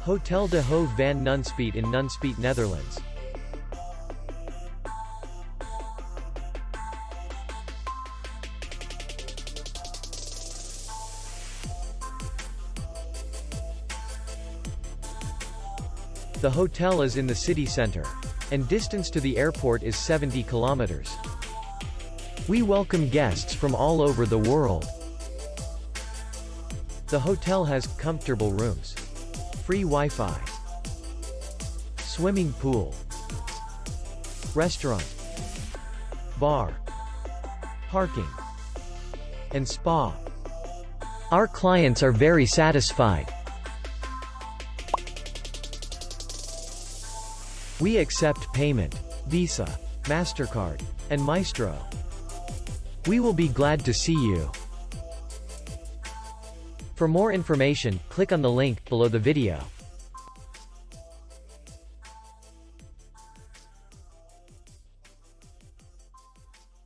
Hotel de Hoeve van Nunspeet in Nunspeet, Netherlands. The hotel is in the city center, and distance to the airport is 70 kilometers. We welcome guests from all over the world. The hotel has comfortable rooms, free Wi-Fi, swimming pool, restaurant, bar, parking, and spa. Our clients are very satisfied. We accept payment, Visa, MasterCard, and Maestro. We will be glad to see you. For more information, click on the link below the video.